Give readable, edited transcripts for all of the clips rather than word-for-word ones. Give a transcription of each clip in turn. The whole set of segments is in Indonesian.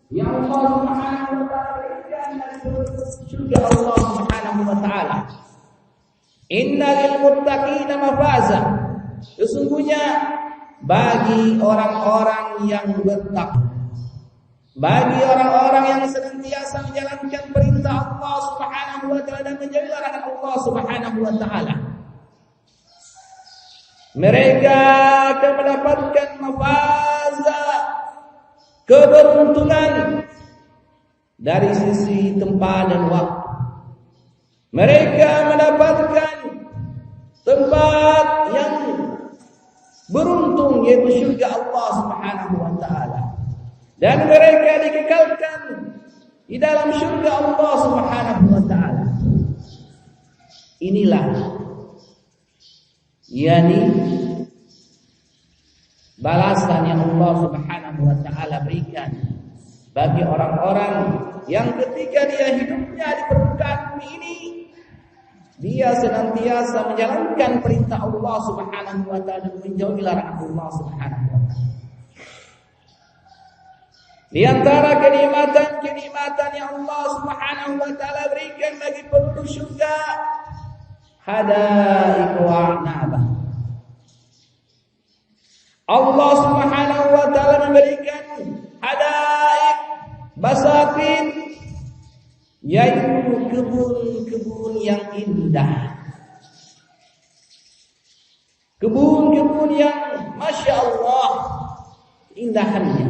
yang Allah Subhanahu wa taala berikan dari surga Allah Subhanahu wa taala. Innal muttaqina mafaza. Sesungguhnya bagi orang-orang yang bertakwa, bagi orang-orang yang senantiasa menjalankan perintah Allah Subhanahu wa taala dan menjauhi larangan Allah Subhanahu wa taala, mereka akan mendapatkan mafaza, keberuntungan dari sisi tempat dan waktu. Mereka mendapatkan tempat yang beruntung, yaitu surga Allah Subhanahu wa taala. Dan mereka dikekalkan di dalam surga Allah Subhanahu wa taala. Inilah balasan yang Allah Subhanahu wa taala berikan bagi orang-orang yang ketika dia hidupnya di permukaan bumi ini, dia senantiasa menjalankan perintah Allah Subhanahu wa taala dan menjauhi larangan Allah Subhanahu wa taala. Di antara kenikmatan yang Allah Subhanahu wa taala berikan bagi penduduk surga, hadaiq wa a'naba. Allah Subhanahu wa taala memberikan hadaiq, basatin, yaitu kebun-kebun yang indah, kebun-kebun yang Masya Allah indahannya.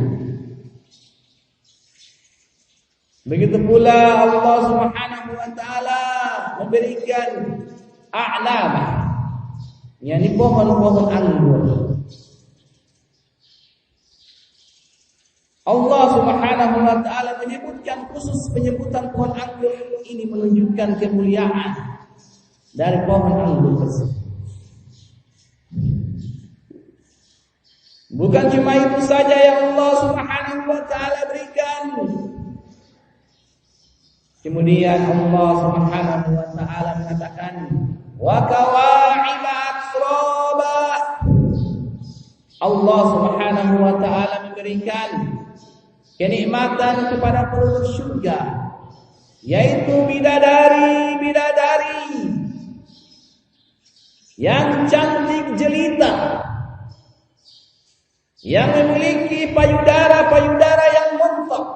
Begitu pula Allah Subhanahu wa taala memberikan a'nab, yakni pohon-pohon anggur. Allah Subhanahu wa taala menyebutkan khusus penyebutan pohon anggur ini menunjukkan kemuliaan dari pohon anggur tersebut. Bukan cuma itu saja yang Allah Subhanahu wa taala berikan. Kemudian Allah Subhanahu wa taala mengatakan wa kawa'iba atraba. Allah Subhanahu wa taala memberikan kenikmatan kepada penduduk surga, yaitu bidadari-bidadari yang cantik jelita, yang memiliki payudara-payudara yang montok,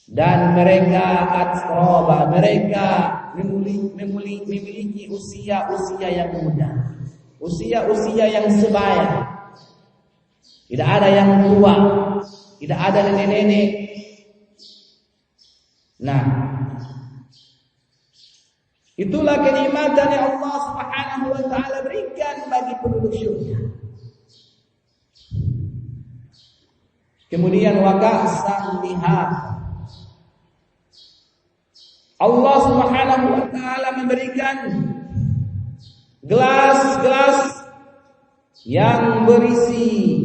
dan mereka atroba, mereka memiliki usia-usia yang muda, usia-usia yang sebaya. Tidak ada yang tua, tidak ada nenek-nenek. Nah, itulah kenikmatan yang Allah Subhanahu wa taala berikan bagi penduduk surga. Kemudian waqasan liha. Allah Subhanahu wa taala memberikan gelas-gelas yang berisi,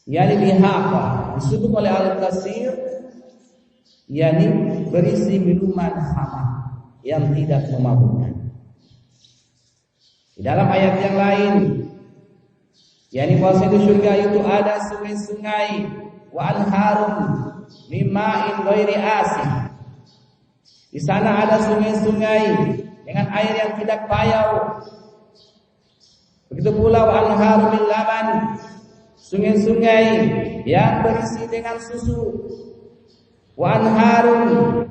yakni lihaqa, disebut oleh Al-Qasir, yakni berisi minuman khamar yang tidak memabukkan. Di dalam ayat yang lain, yakni bahwa di surga itu ada sungai-sungai wa anharun mima'in ghairi asin. Di sana ada sungai-sungai dengan air yang tidak payau. Begitu pula wa anharun min laban, sungai-sungai yang berisi dengan susu. Wa anharun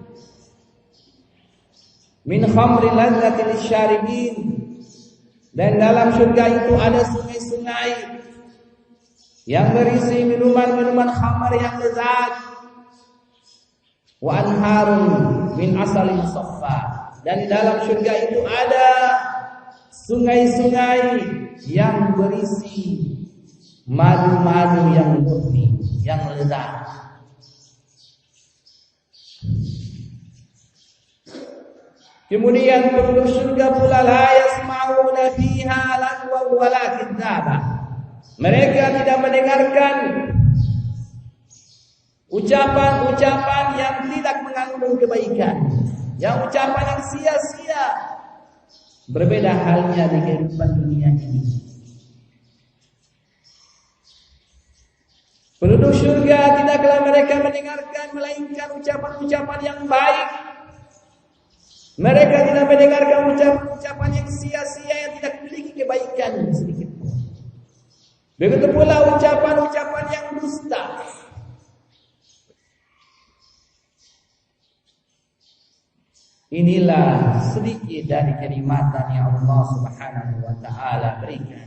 min khamri lazzatil syaribin, dan dalam surga itu ada sungai-sungai yang berisi minuman-minuman khamar yang lezat. Wa anharun min asalin musaffa, dan di dalam surga itu ada sungai-sungai yang berisi madu-madu yang murni, yang lezat. Kemudian penduduk surga pula la yasma'una fiha lagwa wala kidzaba. Mereka tidak mendengarkan ucapan-ucapan yang tidak mengandung kebaikan, yang ucapan yang sia-sia. Berbeda halnya di kehidupan dunia ini. Penduduk surga tidaklah mereka mendengarkan melainkan ucapan-ucapan yang baik. Mereka tidak mendengarkan ucapan-ucapan yang sia-sia yang tidak memiliki kebaikan sedikit pun. Begitu pula ucapan-ucapan yang dusta. Inilah sedikit dari kenikmatan yang Allah Subhanahu wa taala berikan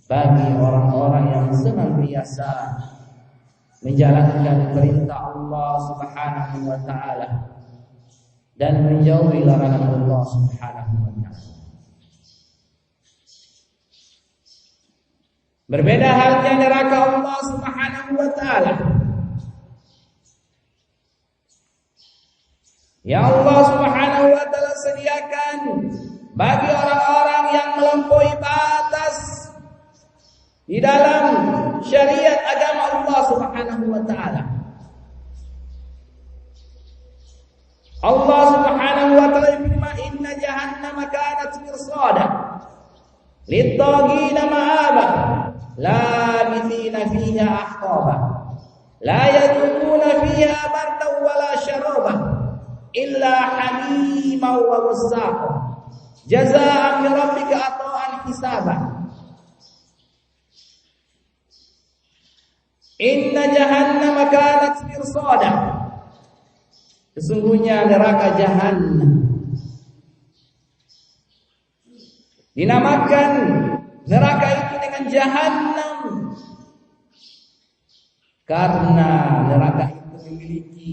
bagi orang-orang yang senantiasa menjalankan perintah Allah Subhanahu wa taala dan menjauhi larangan Allah Subhanahu wa taala. Berbeda halnya neraka Allah Subhanahu wa taala. Ya Allah Subhanahu wa taala sediakan bagi orang-orang yang melampaui batas di dalam syariat agama Allah Subhanahu wa taala. Allah Subhanahu wa taala berfirman, "Inna jahannama kanat mirsada lit-taghina ma'aba labithina fiha ahqaba la yadkhuluna fiha bardan wala sharaba illa hamiman wa wassaqa jazaa'an min rabbika ata'an hisaba." Inna jahannama kanat mirsada. Sesungguhnya neraka Jahannam dinamakan neraka itu dengan Jahannam karena neraka itu memiliki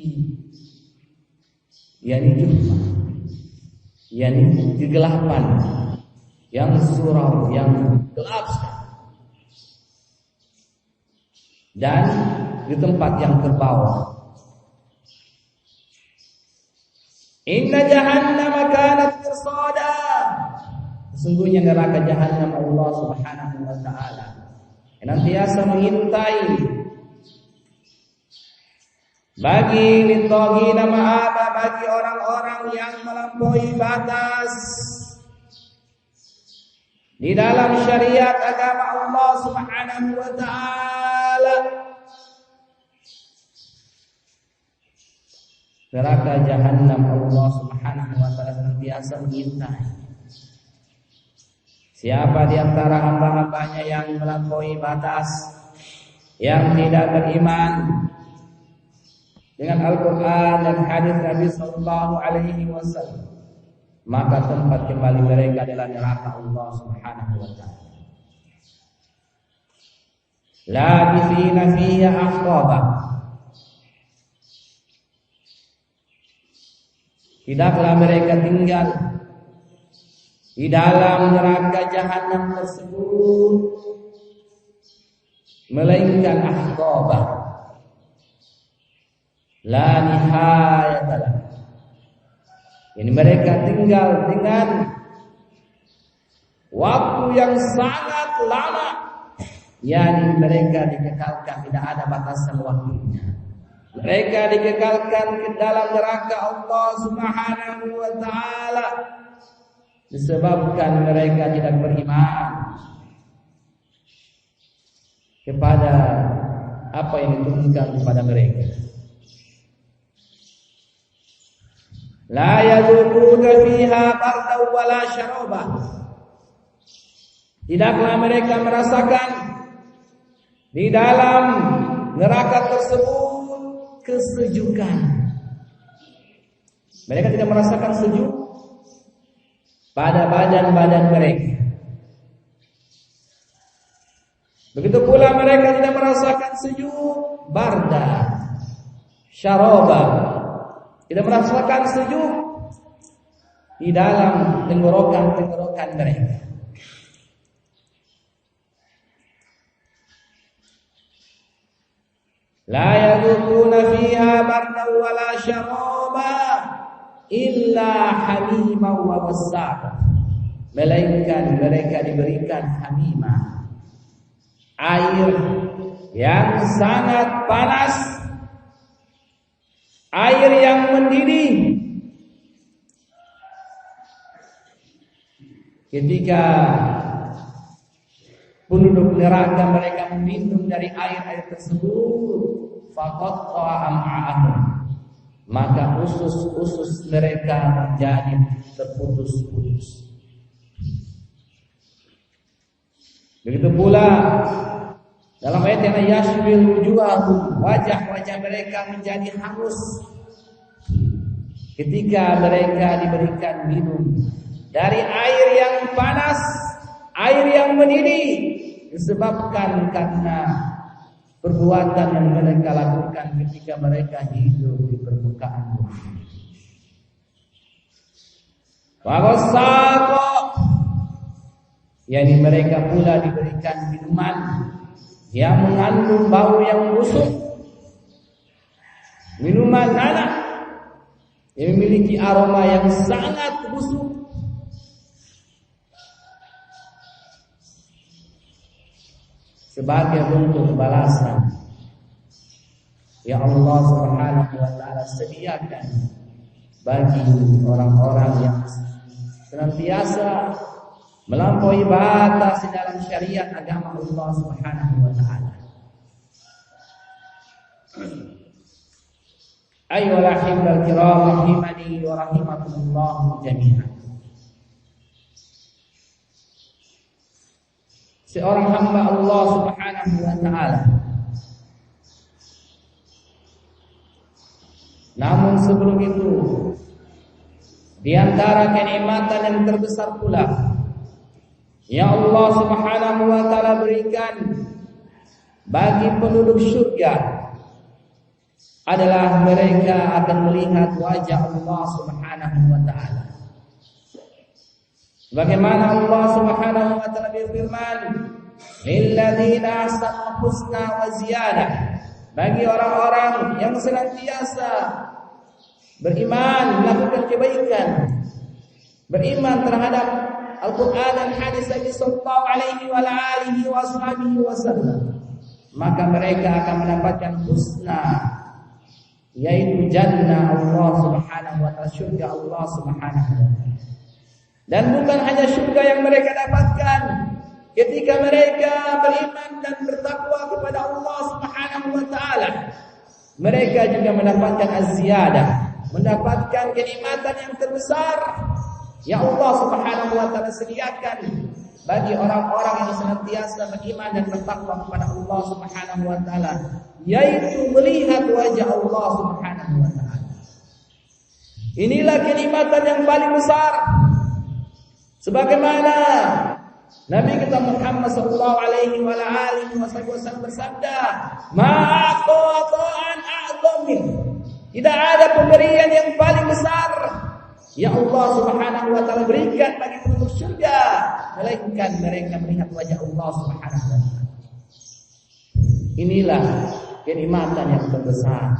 kegelapan yang suram, yang gelap dan di tempat yang terbawah. Inna jahannama kanat mirsada. Sesungguhnya neraka Jahannam Allah Subhanahu wa taala senantiasa mengintai bagi lintogina ma'aba, bagi orang-orang yang melampaui batas di dalam syariat agama Allah Subhanahu wa taala. Neraka Jahannam Allah Subhanahu wa taala senantiasa mengintai siapa di antara hamba-hambanya yang melampaui batas, yang tidak beriman dengan Al-Quran dan hadis Nabi Sallallahu Alaihi Wasallam, maka tempat kembali mereka adalah neraka Allah Subhanahu Wa Taala. Labithina fiha ahqaba. Tidaklah mereka tinggal di dalam neraka Jahannam tersebut melainkan ahqaba, la nihayatalah. Ini mereka tinggal dengan waktu yang sangat lama, yakni mereka dikekalkan, tidak ada batasan waktunya. Mereka dikekalkan ke dalam neraka Allah Subhanahu wa taala disebabkan mereka tidak beriman kepada apa yang diturunkan kepada mereka. La yadhuquna fiha bardan wala syaraba. Tidaklah mereka merasakan di dalam neraka tersebut kesejukan. Mereka tidak merasakan sejuk pada badan-badan mereka. Begitu pula mereka tidak merasakan sejuk barda, syaraba, tidak merasakan sejuk di dalam tenggorokan mereka. La yadhuquna fiha bardan wala syaraba illa hamima wa wassaqa. Melainkan mereka diberikan hamimah, air yang sangat panas, air yang mendidih. Ketika penduduk neraka mereka meminum dari air tersebut, faqatta'a am'a'ahum, maka usus-usus mereka menjadi terputus-putus. Begitu pula dalam ayat yang yashbil wujuhahum, wajah-wajah mereka menjadi hangus ketika mereka diberikan minum dari air yang panas, air yang mendidih, disebabkan karena perbuatan yang mereka lakukan ketika mereka hidup di permukaan bumi. Waghassaqa, yakni mereka pula diberikan minuman yang mengandung bau yang busuk, minuman nanas yang memiliki aroma yang sangat busuk. Sebagai bentuk balasan yang Allah Subhanahu wa taala sediakan bagi orang-orang yang senantiasa melampaui batas di dalam syariat agama Allah Subhanahu wa taala. Ayyuhal ahibbal kiram rahimani wa rahimakumullah jami'an. Seorang hamba Allah Subhanahu wa taala, namun sebelum itu, di antara kenikmatan yang terbesar pula yang Allah Subhanahu wa taala berikan bagi penduduk surga adalah mereka akan melihat wajah Allah Subhanahu wa taala. Bagaimana Allah Subhanahu wa taala berfirman, "Lilladzina ahsanul husna wa ziyadah." Bagi orang-orang yang senantiasa beriman, melakukan kebaikan, beriman terhadap Al-Quran dan hadis Nabi sallallahu alaihi wa alihi wasallam, maka mereka akan mendapatkan husna, yaitu jannah Allah Subhanahu wa taala, surga Allah Subhanahu wa taala. Dan bukan hanya surga yang mereka dapatkan ketika mereka beriman dan bertakwa kepada Allah Subhanahu wa taala, mereka juga mendapatkan az-ziyadah, mendapatkan kenikmatan yang terbesar yang Allah Subhanahu wa taala sediakan bagi orang-orang yang senantiasa beriman dan bertakwa kepada Allah Subhanahu wa taala, yaitu melihat wajah Allah Subhanahu wa taala. Inilah kenikmatan yang paling besar. Sebagaimana Nabi kita Muhammad sallallahu alaihi wa alihi wasallam bersabda, "Ma'aqatan a'zamin." Tidak ada pemberian yang paling besar yang Allah Subhanahu wa taala berikan bagi penduduk surga, melainkan mereka melihat wajah Allah Subhanahu wa taala. Inilah kenikmatan yang terbesar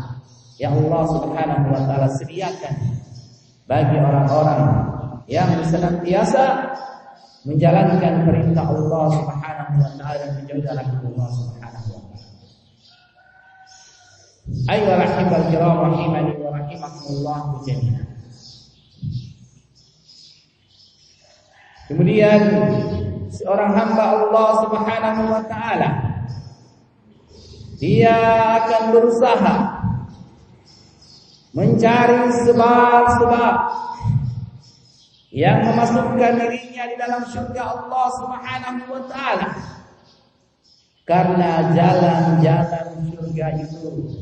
yang Allah Subhanahu wa taala sediakan bagi orang-orang yang senantiasa menjalankan perintah Allah Subhanahu wa taala dan menjauhi larangan Allah Subhanahu wa taala. Ayyuhal ahibbal kiram rahimani wa rahimakumullah jami'an. Kemudian seorang hamba Allah Subhanahu wa taala, dia akan berusaha mencari sebab-sebab yang memasukkan dirinya di dalam surga Allah Subhanahu wa taala. Karena jalan-jalan surga itu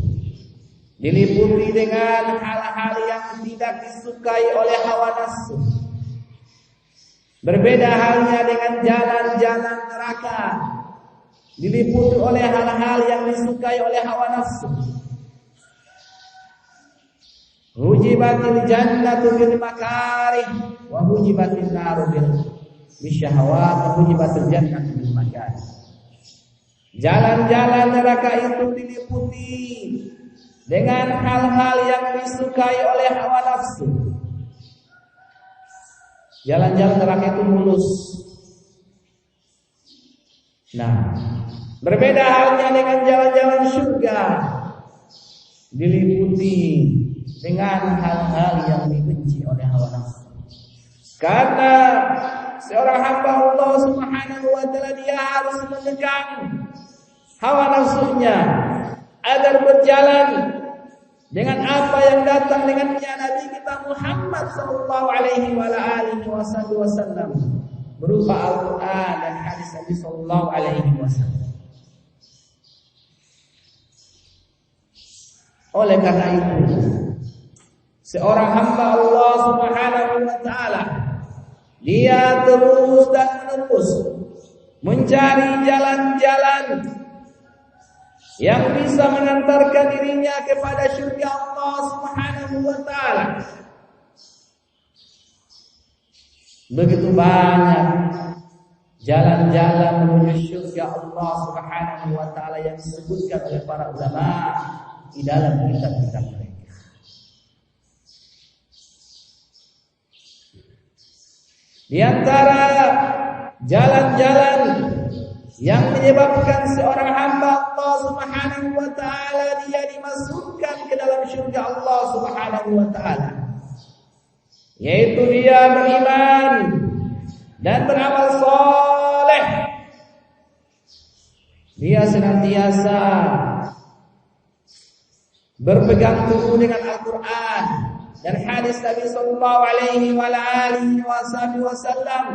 diliputi dengan hal-hal yang tidak disukai oleh hawa nafsu. Berbeda halnya dengan jalan-jalan neraka, diliputi oleh hal-hal yang disukai oleh hawa nafsu. Hujibatil jannatu bil makarih wa hujibatin naru bil bisyahawat wa hujibatil jannatu bil makarih. Jalan-jalan neraka itu diliputi dengan hal-hal yang disukai oleh hawa nafsu. Jalan-jalan neraka itu mulus. Nah, berbeda halnya dengan jalan-jalan surga, diliputi dengan hal-hal yang dibenci oleh hawa nafsu. Karena seorang hamba Allah Subhanahu wa taala dia harus menekan hawa nafsunya agar berjalan dengan apa yang datang dengannya Nabi kita Muhammad sallallahu alaihi wasallam berupa Al-Qur'an dan hadis Nabi sallallahu alaihi wasallam. Oleh karena itu, seorang hamba Allah Subhanahu wa taala dia terus dan menerus mencari jalan-jalan yang bisa mengantarkan dirinya kepada surga Allah Subhanahu wa taala. Begitu banyak jalan-jalan menuju surga Allah Subhanahu wa taala yang disebutkan oleh para ulama di dalam kitab-kitab mereka. Di antara jalan-jalan yang menyebabkan seorang hamba Allah Subhanahu wa taala dia dimasukkan ke dalam surga Allah Subhanahu wa taala, yaitu dia beriman dan beramal saleh. Dia senantiasa berpegang teguh dengan Al-Qur'an dan hadis Nabi sallallahu alaihi wasallam.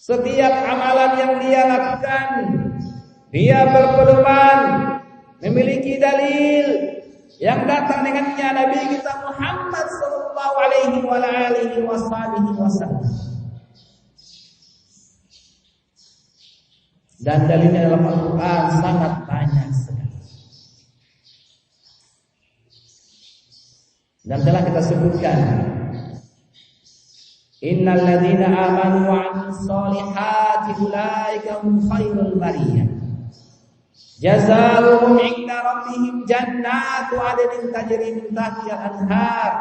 Setiap amalan yang dia lakukan, dia berpedoman memiliki dalil yang datang dengannya Nabi kita Muhammad sallallahu alaihi wasallam. Dan dalilnya dalam Al-Qur'an sangat banyak sekali. Dan telah kita sebutkan, innal ladzina amanu wa 'amilus solihati ulaika hum khairul bariyah. Jazaohum 'inda rabbihim jannatu 'adnin tajri min tahtiha al-anhar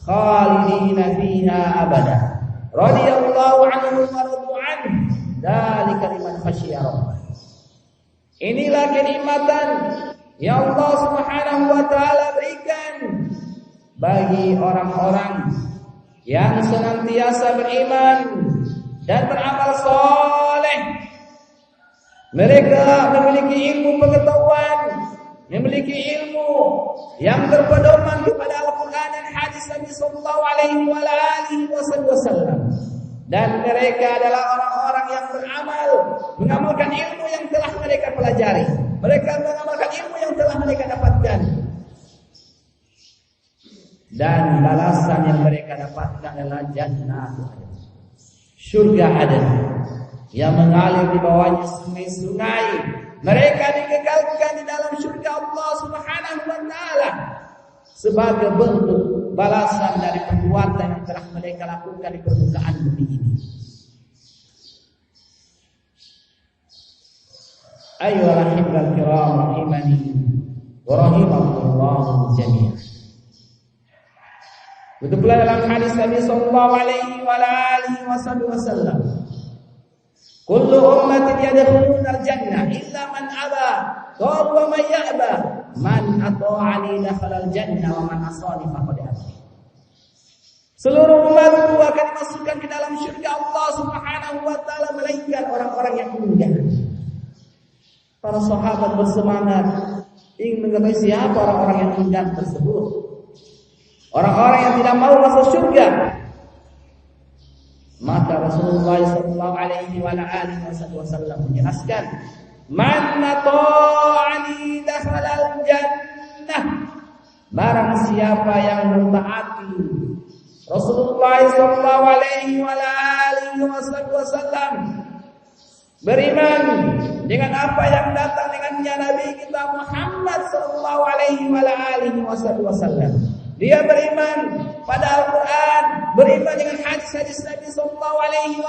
khalidina fiha abada. Radhiyallahu 'anhum wa radu 'anhu. Dzalika liman khasyiya rabbah. Inilah kenikmatan yang Allah Subhanahu wa taala berikan bagi orang-orang yang senantiasa beriman dan beramal soleh. Mereka memiliki ilmu pengetahuan, memiliki ilmu yang berpedoman kepada Al-Quran dan hadis Nabi sallallahu alaihi wasallam. Dan mereka adalah orang-orang yang beramal, mengamalkan ilmu yang telah mereka pelajari. Mereka mengamalkan ilmu yang telah mereka dapatkan. Dan balasan yang mereka dapatkan adalah jannah, surga Aden yang mengalir di bawahnya sungai-sungai. Mereka dikekalkan di dalam surga Allah Subhanahu wa taala sebagai bentuk balasan dari perbuatan yang telah mereka lakukan di permukaan bumi ini. Ayyuhal rahimul kiram rahimani wa rahimakumullah jami'an. Betul pula dalam hadis Nabi sallallahu alaihi wasallam, kullu ummatin yadkhuluna al-jannah illa man aba. Qalu wa man ya'ba? Man ata'ani dakhala al-jannah wa man asani faqad aba. Seluruh umat itu akan dimasukkan ke dalam surga Allah Subhanahu wa taala melainkan orang-orang yang enggan. Para sahabat bersemangat ingin mengetahui siapa orang-orang yang enggan tersebut. Orang-orang yang tidak mau masuk surga. Maka Rasulullah sallallahu alaihi wasallam menjelaskan, man ata'ani dakhala al-jannah. Barang siapa yang mentaati Rasulullah sallallahu alaihi wasallam, beriman dengan apa yang datang dengannya Nabi kita Muhammad sallallahu alaihi wasallam. Dia beriman pada Al-Quran, beriman dengan hadis-hadis Nabi sallallahu alaihi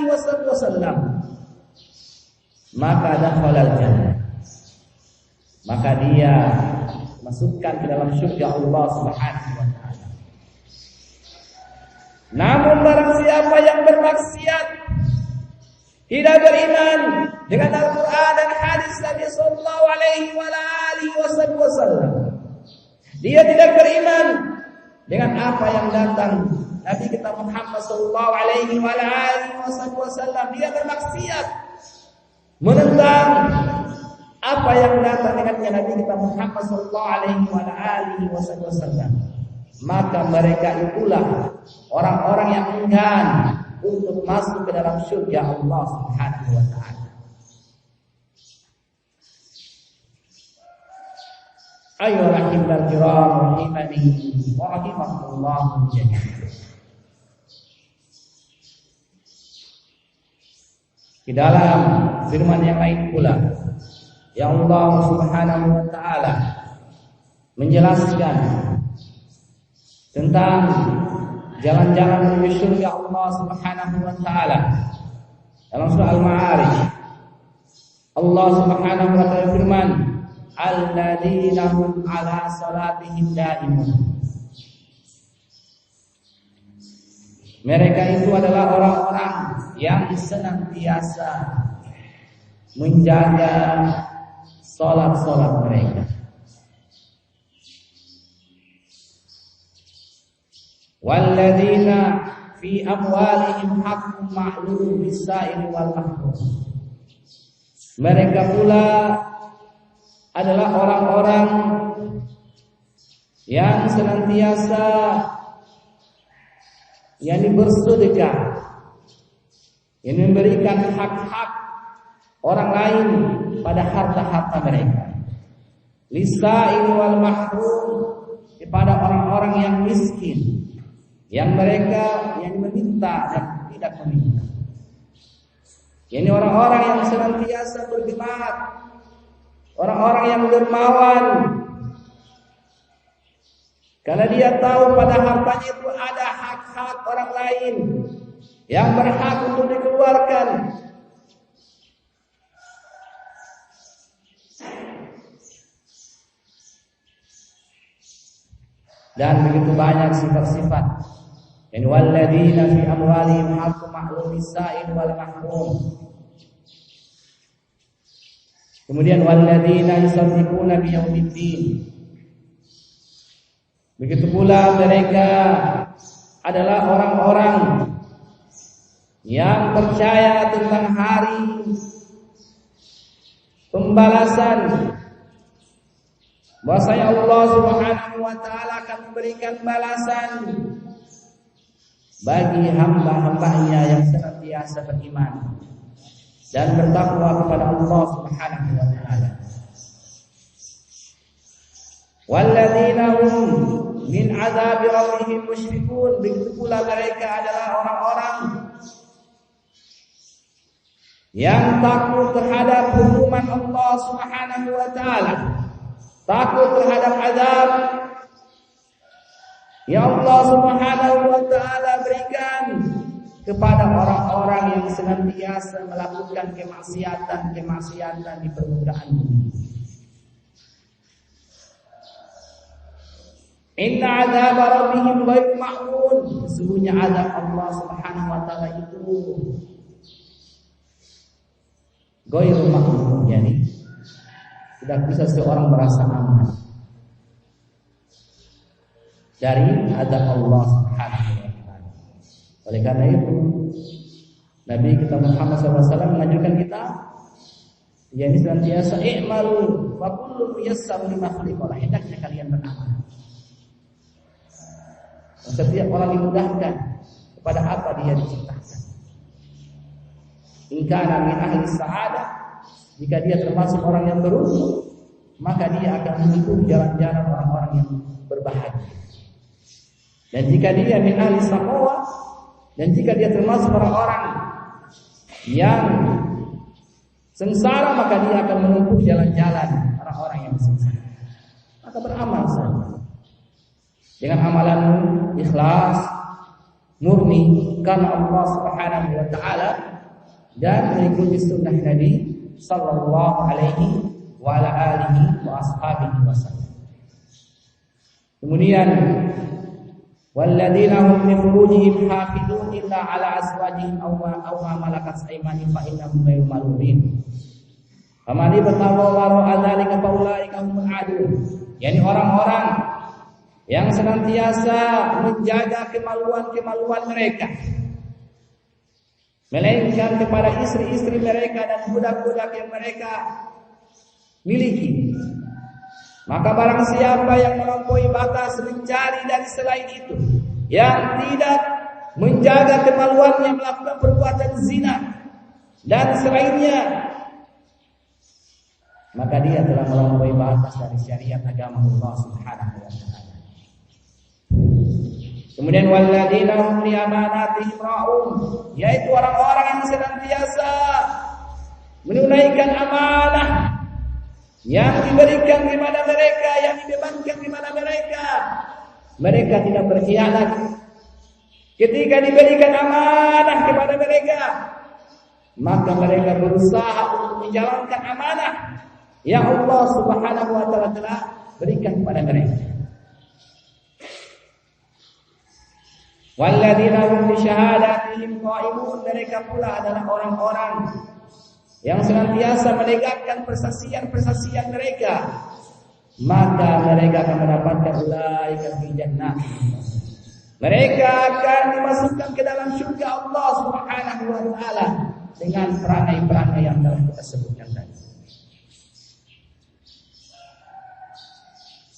wasallam. Maka dakhalal jannah. Maka dia masukkan ke dalam surga Allah Subhanahu wa taala. Namun barang siapa yang bermaksiat, tidak beriman dengan Al-Quran dan hadis Nabi sallallahu alaihi wasallam, dia tidak beriman dengan apa yang datang Nabi kita Muhammad sallallahu alaihi wasallam dia bermaksiat menentang apa yang datang dengannya Nabi kita Muhammad sallallahu alaihi wasallam, maka mereka itulah orang-orang yang enggan untuk masuk ke dalam surga Allah Subhanahu wa taala. Ayyuhal ahibbal kiram rahimani wa rahimakumullah jami'an. Di dalam firman yang lain pula, ya Allah Subhanahu wa taala menjelaskan tentang jalan-jalan menuju surga Allah Subhanahu wa taala dalam surah Al-Ma'arij. Allah Subhanahu wa taala firman, alladzina hum 'ala salatihim daimun. Mereka itu adalah orang-orang yang senantiasa menjaga salat-salat mereka. Walladzina fi amwalihim haqqun ma'lum lis-sa'ili wal mahrum. Mereka pula adalah orang-orang yang senantiasa yang bersedekah, yang memberikan hak-hak orang lain pada harta-harta mereka. Lis-sa'ili wal mahrum, kepada orang-orang yang miskin, yang mereka yang meminta dan tidak meminta. Ini orang-orang yang senantiasa berkhidmat, orang-orang yang dermawan, karena dia tahu pada hartanya itu ada hak-hak orang lain yang berhak untuk dikeluarkan. Dan begitu banyak sifat-sifat. Dan walladzina fi amwalihim haqqun ma'lum lis-sa'il wal mahrum. Kemudian walladzina yusaddiquna biyaumiddin. Begitu pula mereka adalah orang-orang yang percaya tentang hari pembalasan, bahwasanya Allah Subhanahu wa taala akan memberikan balasan bagi hamba-hambanya yang senantiasa beriman dan bertakwa kepada Allah Subhanahu wa taala. Walladzina hum min azabi rabbihim musyrikun. Begitu pula mereka adalah orang-orang yang takut terhadap hukuman Allah Subhanahu wa taala, takut terhadap azab yang Allah Subhanahu wa taala berikan kepada orang-orang yang senantiasa melakukan kemaksiatan di permukaan bumi. Inna azab rabbihim ghairu ma'mun. Sesungguhnya azab Allah Subhanahu wa taala itu ghairu ma'mun, yani tidak bisa seorang merasa aman dari azab Allah Subhanahu wa taala. Oleh karena itu Nabi kita Muhammad SAW mengajarkan kita, yakni senantiasa i'malu wa kullu muyassar lima khuliqa. Hendaknya kalian beramal. Setiap orang dimudahkan kepada apa dia diciptakan. In kana min ahli sa'adah, jika dia termasuk orang yang beruntung, maka dia akan menempuh jalan-jalan orang-orang yang berbahagia. Dan jika dia min ahli saqawah, dan jika dia termasuk orang-orang yang sengsara, maka dia akan menempuh jalan-jalan orang-orang yang sengsara. Maka beramal saja dengan amalan ikhlas, murni karena Allah Subhanahu wa taala dan mengikuti sunnah Nabi sallallahu alaihi wa ala alihi wa ashabihi wasallam. Kemudian walladzina hum li furujihim hafizun illa ala azwajihim aw ma malakat aymanuhum fa innahum ghairu malumin. Faman ibtagha wara'a dzalika fa ulaika humul adun. Yani orang-orang yang senantiasa menjaga kemaluan-kemaluan mereka, melainkan kepada istri-istri mereka dan budak-budak yang mereka miliki. Maka barang siapa yang melampaui batas mencari dari selain itu, yang tidak menjaga kemaluannya, melakukan perbuatan zina dan selainnya, maka dia telah melampaui batas dari syariat agama Allah Subhanahu wa taala. Kemudian walladzina hum li amanatihim ra'un, yaitu orang-orang yang senantiasa menunaikan amanah yang diberikan kepada mereka, yang dibebankan kepada mereka. Mereka tidak berkhianat ketika diberikan amanah kepada mereka, maka mereka berusaha untuk menjalankan amanah yang Allah Subhanahu wa taala telah berikan kepada mereka. Walladzina hum bi syahadatihim qaimun, mereka pula adalah orang-orang yang senantiasa menegakkan persaksian-persaksian mereka, maka mereka akan mendapatkan ulaika fi jannah. Mereka akan dimasukkan ke dalam surga Allah Subhanahu wa taala dengan perangai-perangai yang telah kita sebutkan tadi.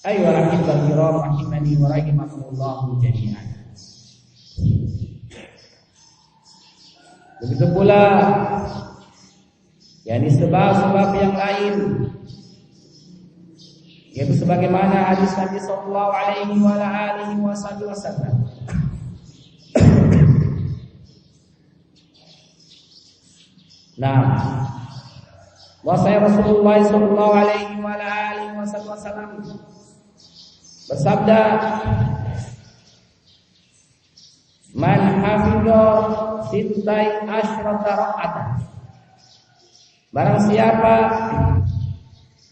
Ayyuhal ahibbatul kiram rahimani wa rahimakumullah jami'an. Begitu pula yakni sebab-sebab yang lain, yaitu sebagaimana hadis Nabi sallallahu alaihi wa alihi wasallam. Nah, bahwasanya Rasulullah sallallahu alaihi wa alihi wasallam bersabda, "Man hafidha sintai asyrata rakaat." Barang siapa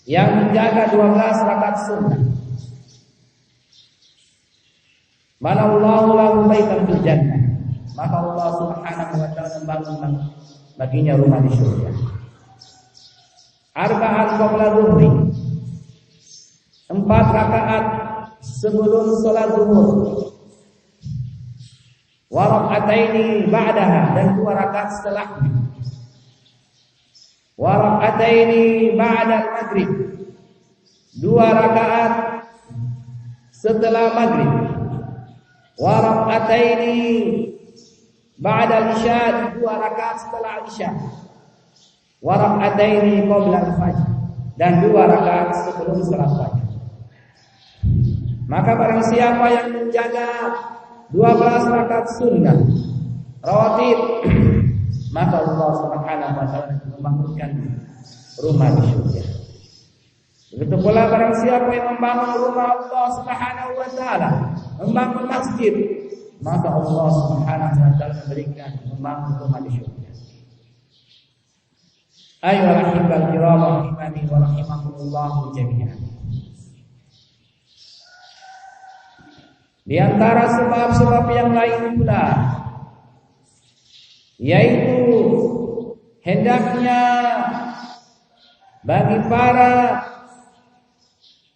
yang menjaga 12 rakaat sunnah, manallahu lahu baitan fil jannah, maka Allah Subhanahu wa taala membangun baginya rumah di surga. Arba'at qabla dhuhri, 4 rakaat sebelum salat zuhur. Wa raka'ataini ba'daha, dan 2 rakaat setelahnya. Wa raka'ataini ba'da maghrib, 2 rakaat setelah maghrib. Wa raka'ataini ba'da isya, 2 rakaat setelah isya. Wa raka'ataini qabla al-fajr, dan 2 rakaat sebelum salat fajar. Maka barang siapa yang menjaga 12 rakaat sunnah rawatib, maka Allah Subhanahu wa taala membangunkan rumah di surga. Begitu pula barang siapa yang membangun rumah Allah Subhanahu wa taala, membangun masjid, maka Allah Subhanahu wa taala memberikan membangun rumah di surga. Ayyuhal ahibbatul kiram rahimani wa rahimakumullah jami'an. Di antara sebab-sebab yang lain pula, yaitu hendaknya bagi para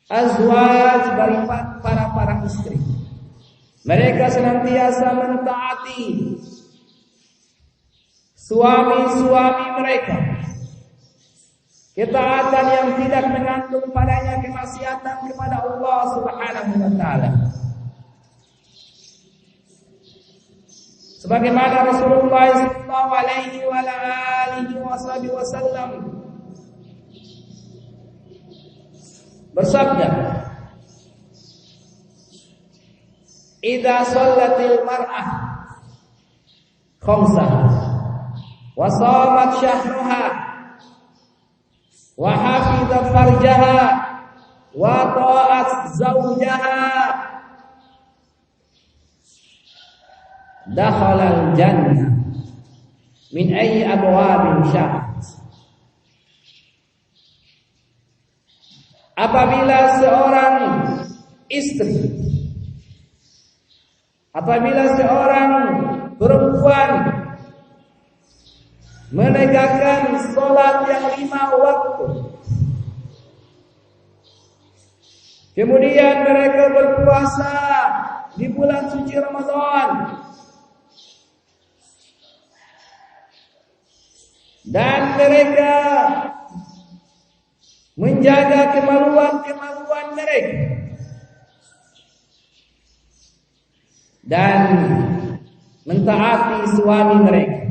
azwaj, bagi para istri, mereka senantiasa mentaati suami-suami mereka, ketaatan yang tidak mengandung padanya kemaksiatan kepada Allah Subhanahu wa taala. Sebagaimana Rasulullah sallallahu alaihi wa alihi wasallam bersabda, "Idza shallatil mar'ah khamsaha wa shamat syahraha wa hafizat farjaha wa ta'at zawjaha dakhalal jannah min ayyi abwabin sya'at." Apabila seorang istri, apabila seorang perempuan menegakkan salat yang 5 waktu, Kemudian mereka berpuasa di bulan suci Ramadan. Dan mereka menjaga kemaluan-kemaluan mereka. Dan mentaati suami mereka.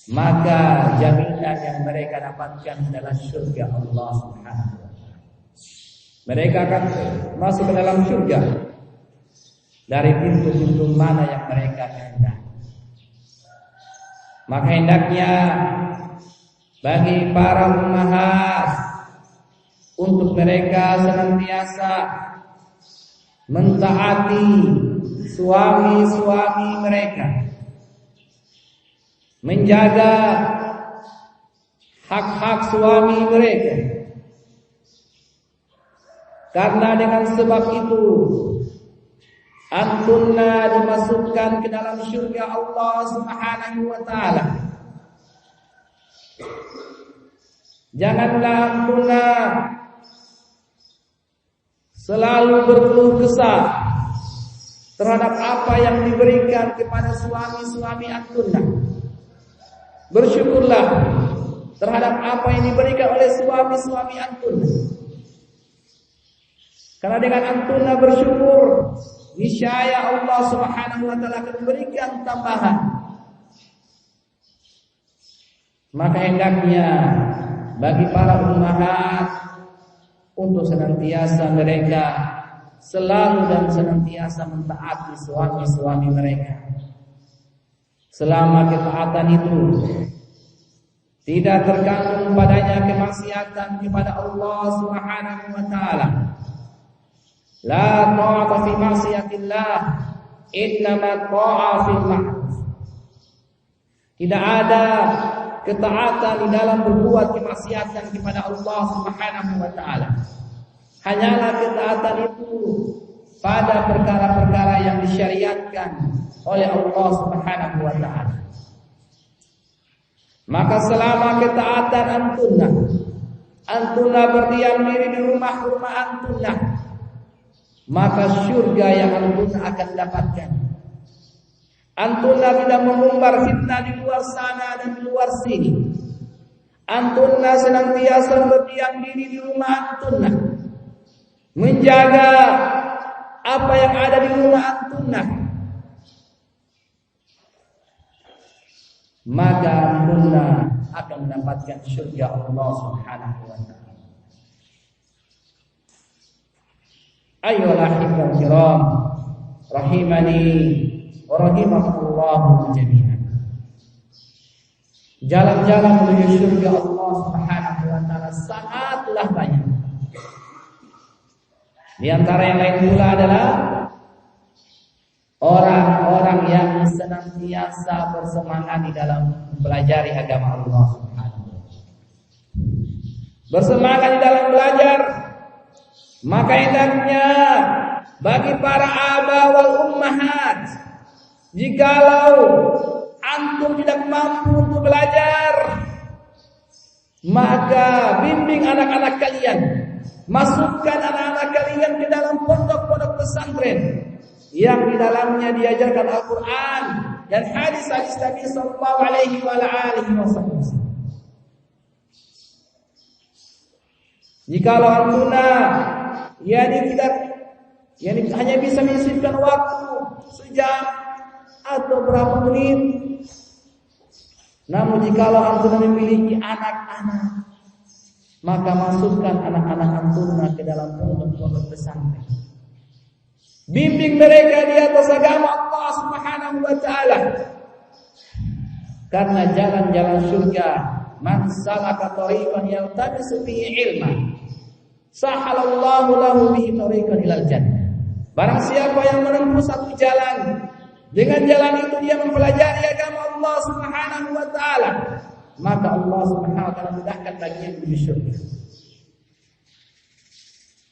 Maka jaminan yang mereka dapatkan adalah surga Allah Subhanahu wa taala. Mereka akan masuk ke dalam surga dari pintu-pintu mana yang mereka kehendaki. Maka hendaknya bagi para ummahat untuk mereka senantiasa mentaati suami-suami mereka, menjaga hak-hak suami mereka. Karena dengan sebab itu antunna dimasukkan ke dalam surga Allah Subhanahu wa taala. Janganlah antunna selalu berkeluh kesah terhadap apa yang diberikan kepada suami-suami antunna. Bersyukurlah terhadap apa yang diberikan oleh suami-suami antunna. Karena dengan antunna bersyukur, niscaya Allah Subhanahu wa taala akan memberikan tambahan. Maka hendaknya bagi para ummahat untuk senantiasa mereka selalu dan senantiasa mentaati suami-suami mereka. Selama ketaatan itu tidak terkandung padanya kemaksiatan kepada Allah Subhanahu wa taala. La ta'ata fi ma'siyatillah, innama ta'a fil ma'ruf. Tidak ada ketaatan di dalam berbuat kemaksiatan kepada Allah Subhanahu wa taala. Hanyalah ketaatan itu pada perkara-perkara yang disyariatkan oleh Allah Subhanahu wa taala. Maka selama ketaatan antunna berdiam diri di rumah-rumah antunna, maka surga yang antunna akan dapatkan. Antunna tidak mengumbar fitnah di luar sana dan di luar sini. Antunna senantiasa berdiam diri di rumah antunna, menjaga apa yang ada di rumah antunna. Maka antunna akan mendapatkan surga Allah Subhanahu wa taala. Ayyuhal ahibbal kiram, rahimani wa rahimakumullah jami'an. Jalan-jalan menuju surga Allah Subhanahu wa taala sangatlah banyak. Di antara yang lain pula adalah orang-orang yang senantiasa bersemangat di dalam mempelajari agama Allah Subhanahu wa taala. Bersemangat di dalam belajar. Maka hendaknya bagi para aba wal ummahat, jikalau antum tidak mampu untuk belajar, maka bimbing anak-anak kalian, masukkan anak-anak kalian ke dalam pondok-pondok pesantren yang di dalamnya diajarkan Al-Quran dan hadis-hadis Nabi sallallahu alaihi wasallam. Jikalau antuna hanya bisa menyisipkan waktu sejam atau berapa menit, namun jikalau antuna memiliki anak-anak, maka masukkan anak-anak antuna ke dalam pondok-pondok pesantren. Bimbing mereka di atas agama Allah Subhanahu wa taala. Karena jalan-jalan surga, man salaka tariqan yaltamisu fihi ilman, sahalallahu lahu bihi tariqan ilal jannah. Barang siapa yang menempuh satu jalan, dengan jalan itu dia mempelajari agama Allah Subhanahu wa taala, maka Allah Subhanahu wa taala mudahkan baginya menuju surga.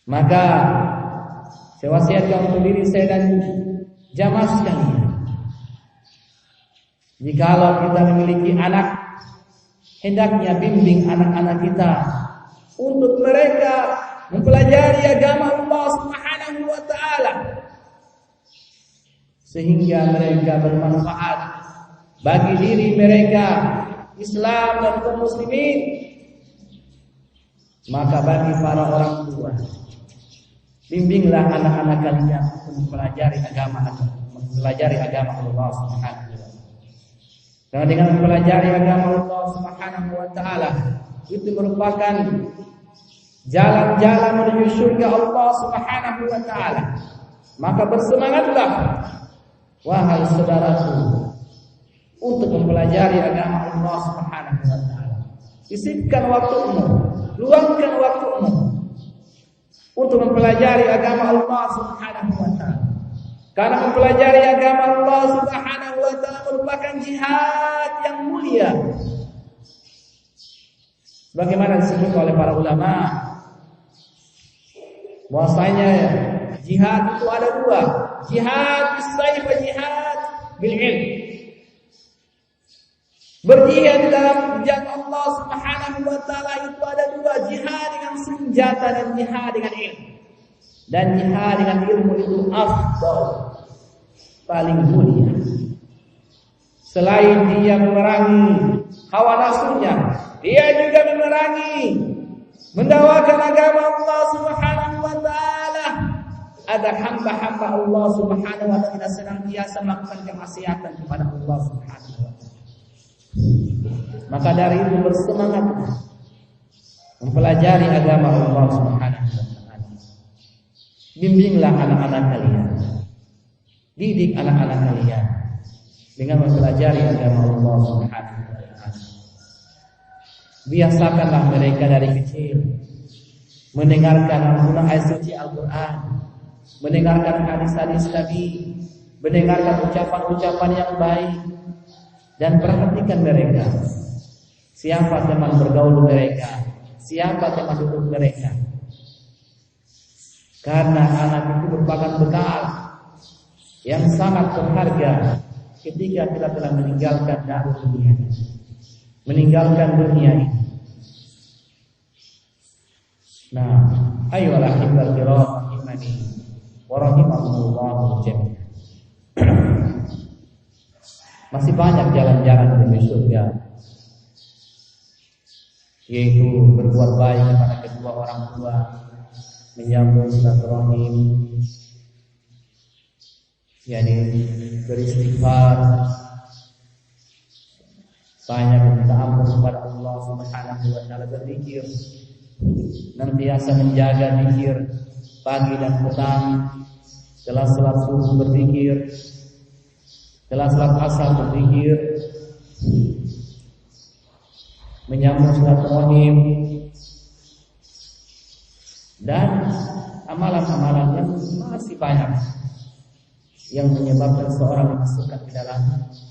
Maka saya wasiatkan untuk diri saya dan jamaah sekalian, jikalau kita memiliki anak, hendaknya bimbing anak-anak kita untuk mereka mempelajari agama Allah Subhanahu wa taala sehingga mereka bermanfaat bagi diri mereka, Islam dan kaum muslimin. Maka bagi para orang tua, bimbinglah anak-anak kalian untuk mempelajari agama Allah Subhanahu wa taala. Karena dengan mempelajari agama Allah Subhanahu wa taala itu merupakan jalan-jalan menuju surga Allah Subhanahu wa taala. Maka bersemangatlah wahai saudaraku untuk mempelajari agama Allah Subhanahu wa taala. Sisipkan waktumu, luangkan waktumu untuk mempelajari agama Allah Subhanahu wa taala. Karena mempelajari agama Allah Subhanahu wa taala merupakan jihad yang mulia. Bagaimana disebut oleh para ulama bahwasanya jihad itu ada dua, jihad bis-sayf wa jihad bil ilm. Berjihad dalam jalan Allah Subhanahu wa taala itu ada dua, jihad dengan senjata dan jihad dengan ilmu. Dan jihad dengan ilmu itu afdal, paling mulia. Selain dia memerangi hawa nafsunya, dia juga memerangi mendakwakan agama Allah Subhanahu wa taala. Ada hamba-hamba Allah Subhanahu wa taala senantiasa melakukan kemaksiatan kepada Allah Subhanahu wa taala. Maka dari itu bersemangat mempelajari agama Allah Subhanahu wa taala. Bimbinglah anak-anak kalian, didik anak-anak kalian dengan mempelajari agama Allah Subhanahu wa taala. Biasakanlah mereka dari kecil mendengarkan ayat suci Al-Quran, mendengarkan hadis-hadis Nabi, mendengarkan ucapan-ucapan yang baik, dan perhatikan mereka. Siapa teman bergaul mereka, siapa teman duduk mereka. Karena anak itu merupakan bekal yang sangat berharga ketika kita telah meninggalkan dunia, meninggalkan dunia ini. Nah, ayo rahimahal kiram rahimani wa rahimakumullah jami'an. Masih banyak jalan-jalan menuju surga, yaitu berbuat baik kepada kedua orang tua, menyambung silaturahim, yakni beristighfar, banyak meminta ampun kepada Allah Subhanahu wa taala, berzikir, senantiasa menjaga zikir pagi dan petang, setelah salat subuh berzikir, setelah salat asar berzikir, menyambung silaturahim, dan amalan-amalan yang masih banyak yang menyebabkan seorang dimasukkan ke dalam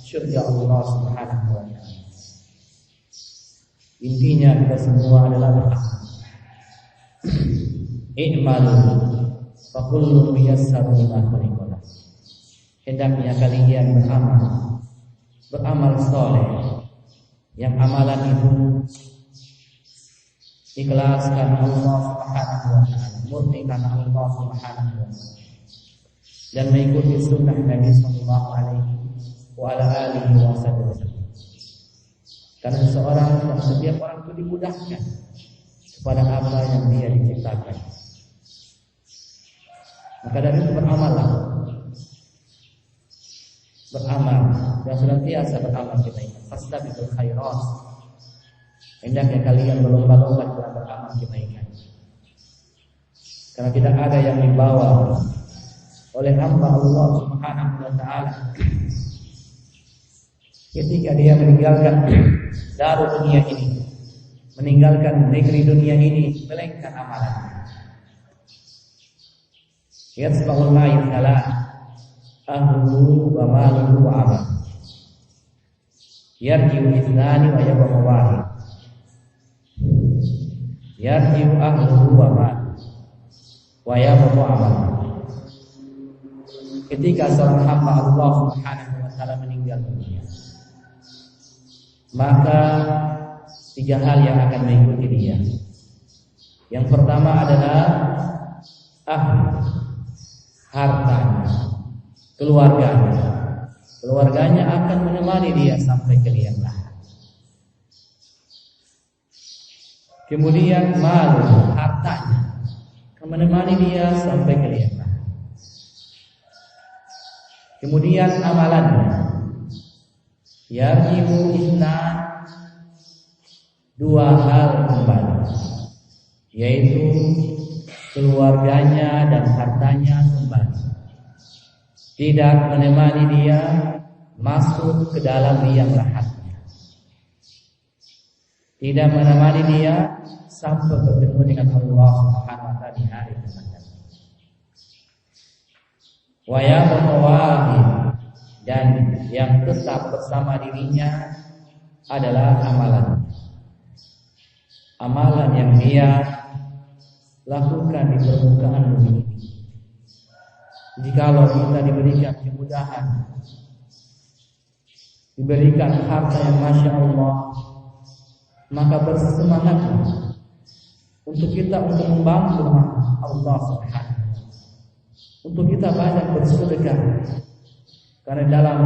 surga Allah Subhanahu wa taala. Intinya kita semua adalah beramal. I'malu fa kullu muyassar lima khuliqa. Hendaknya kalian beramal soleh, yang amalan itu ikhlaskan Allah Subhanahu wa taala, murnikan Allah Subhanahu wa taala, dan mengikuti sunnah Nabi sallallahu alaihi wa ala alihi wasallam. Karena setiap orang itu dimudahkan kepada apa yang dia diciptakan. Maka dari itu beramal dan senantiasa beramal kita ini. Fastabiqul khairat. Hendaknya kalian berlomba-lomba dalam beramal kebaikan. Karena tidak ada yang dibawa oleh hamba Allah Subhanahu wa taala ketika dia meninggalkan darul dunia ini, meninggalkan negeri dunia ini, melainkan amalan. Yasbahul ma'in kala ahlu wa maluhu wa amal. Yarji'u ithnani wa yabqa wahid. Yarji'u ahlu wa maluhu wa yabqa amal. Ketika seorang hamba Allah Subhanahu wa taala meninggal dunia, maka 3 hal yang akan mengikuti dia. Yang pertama adalah hartanya, keluarganya. Keluarganya akan menemani dia sampai ke liang lahat. Kemudian malu, hartanya akan menemani dia sampai ke liang lahat. Kemudian amalannya, yarji'u ihnan, dua hal kembali, yaitu keluarganya dan hartanya kembali. Tidak menemani dia masuk ke dalam liang lahatnya. Tidak menemani dia sampai bertemu dengan Allah Subhanahu wa taala di hari kiamat. Wa yabqawahi, dan yang tetap bersama dirinya adalah amalan. Amalan yang dia lakukan di permukaan bumi ini. Jikalau kita diberikan kemudahan, diberikan harta yang Masya Allah, maka bersemangatlah untuk kita untuk membantu Allah Subhanahu, untuk kita banyak bersedekah. Karena dalam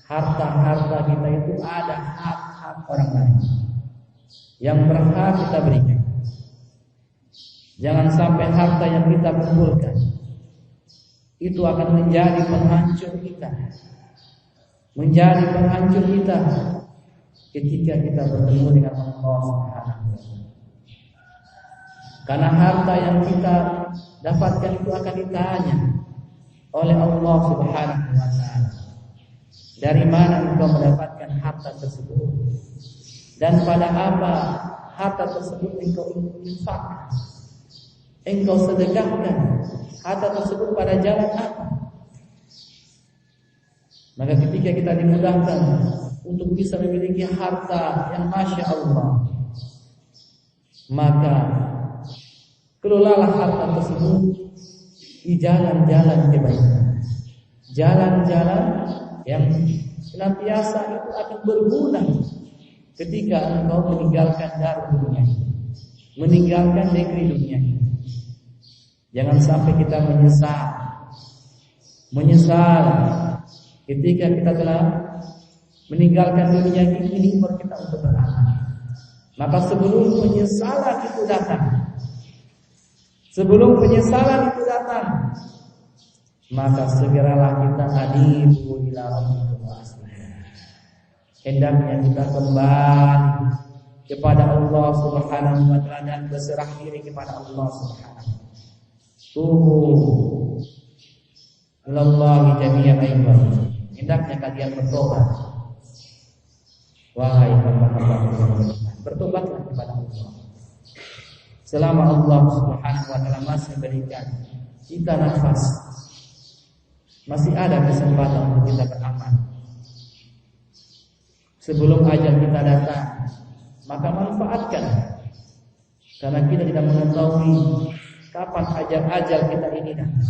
harta-harta kita itu ada hak-hak orang lain yang berhak kita berikan. Jangan sampai harta yang kita kumpulkan itu akan menjadi penghancur kita, menjadi penghancur kita ketika kita bertemu dengan Allah Subhanahu wa taala. Karena harta yang kita dapatkan itu akan ditanya oleh Allah Subhanahu wa taala. Dari mana engkau mendapatkan harta tersebut? Dan pada apa harta tersebut engkau infakkan? Engkau sedekahkan harta tersebut pada jalan apa? Maka ketika kita dimudahkan untuk bisa memiliki harta yang Masya Allah, maka kelolalah harta tersebut di jalan-jalan kebaikan, jalan-jalan yang senantiasa itu akan berguna ketika engkau meninggalkan darah dunia ini, meninggalkan negeri dunia ini. Jangan sampai kita menyesal ketika kita telah meninggalkan dunia ini baru kita untuk beramal. Maka sebelum penyesalan itu datang, maka segeralah kita anibu ila rabbikum waslimin. Hendaknya kita kembali kepada Allah Subhanahu wa taala dan berserah diri kepada Allah Subhanahu wa taala. Tubu ilallahi jami'an ayyuhal. Hendaknya kalian bertobat. Wahai hamba-hamba Allah, bertobatlah kepada Allah. Selama Allah Subhanahu wa taala masih berikan kita nafas, masih ada kesempatan untuk kita beramal. Sebelum ajal kita datang, maka manfaatkan. Karena kita tidak mengetahui kapan ajal kita ini datang.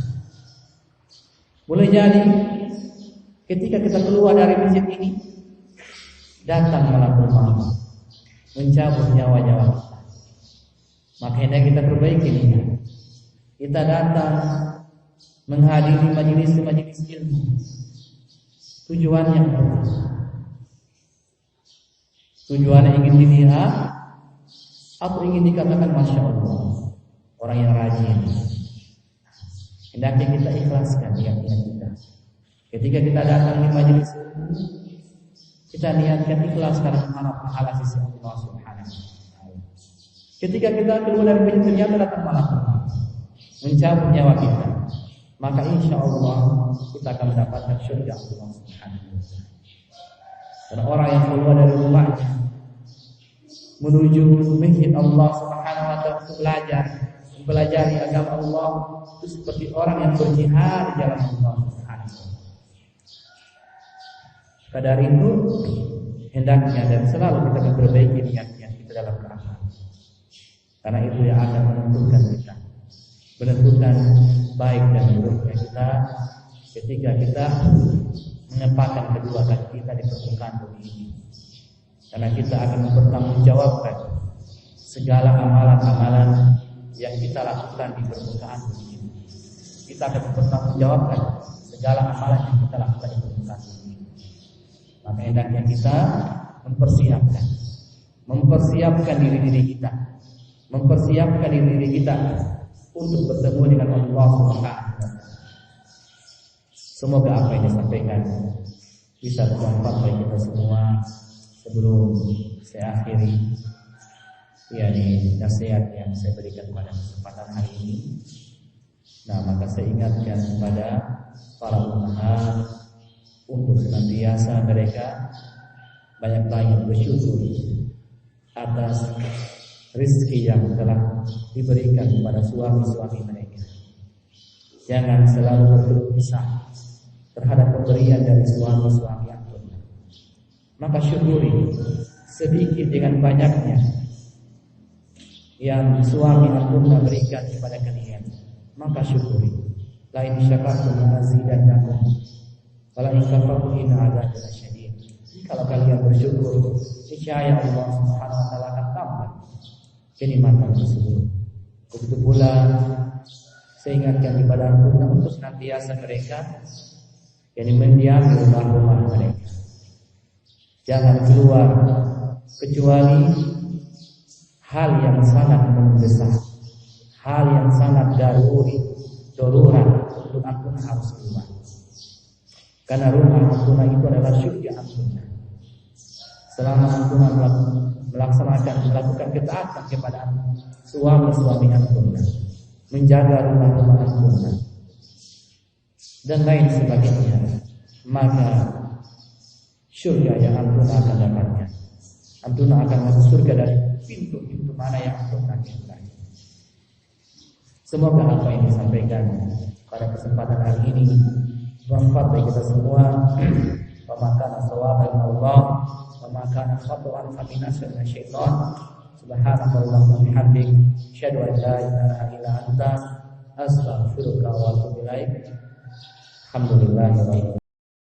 Boleh jadi ketika kita keluar dari masjid ini, datang malakul maut mencabut nyawa-nyawa kita. Makanya kita perbaiki niat. Kita datang menghadiri majelis-majelis ilmu. Tujuannya apa? Tujuannya ingin dilihat atau ingin dikatakan Masya Allah, orang yang rajin. Hendaknya kita ikhlaskan niat-niat kita. Ketika kita datang di majelis ilmu, kita niatkan ikhlas karena mengharap pahala sisi Allah Subhanahu wa taala. Ketika kita keluar dari masjid ternyata datang malaikat mencabut nyawa kita, maka insya Allah kita akan mendapatkan syurga Allah Subhanahu wa taala. Dan orang yang keluar dari rumahnya menuju masjid Allah Subhanahu wa taala untuk mempelajari agama Allah, itu seperti orang yang berjihad di jalan Allah Subhanahu wa taala. Pada itu hendaknya dan selalu kita memperbaiki niat-niat kita dalam beramal. Karena itu yang akan menentukan baik dan buruknya kita ketika kita menempatkan kedua kaki kita di permukaan bumi ini. Karena kita akan mempertanggungjawabkan segala amalan-amalan yang kita lakukan di permukaan bumi ini. Kita akan mempertanggungjawabkan segala amalan yang kita lakukan di permukaan bumi ini. Maka hendaknya kita mempersiapkan diri kita, mempersiapkan diri kita untuk bertemu dengan Allah Subhanahu wa taala. Semoga apa yang disampaikan bisa bermanfaat bagi kita semua. Sebelum saya akhiri, yakni nasihat yang saya berikan pada kesempatan hari ini. Nah, maka saya ingatkan kepada para umat untuk senantiasa mereka banyak-banyak bersyukur atas rezeki yang telah diberikan kepada suami-suami mereka. Jangan selalu berkeluh kesah terhadap pemberian dari suami-suami antum. Maka syukuri sedikit dengan banyaknya yang suami antum berikan kepada kalian. Maka syukuri. La in syakartum la azidannakum wa la in kafartum inna adzabi lasyadid. Kalau kalian bersyukur, niscaya Allah Subhanahu wa taala akan tambah kenikmatan tersebut. Begitu pula saya ingatkan kepada antum untuk senantiasa mereka yang mendiami rumah-rumah mereka. Jangan keluar kecuali hal yang sangat mendesak, hal yang sangat darurat untuk antum harus keluar. Karena rumah antum itu adalah surga antum. Selama antum melakukan ketaatan kepada suami-suami antum, menjaga rumah-rumah antum dan lain sebagainya, maka surga yang antum akan dapatkan. Antum akan masuk surga dari pintu-pintu mana yang antum nanti. Semoga apa yang disampaikan pada kesempatan hari ini bermanfaat bagi kita semua. Wa ma kana sawaban Allah wa ma kana khata'an fa min syaitan. Subhanallahumma wa bihamdik, asyhadu an la ilaha illa anta, astaghfiruka wa atubu ilaik. Alhamdulillah.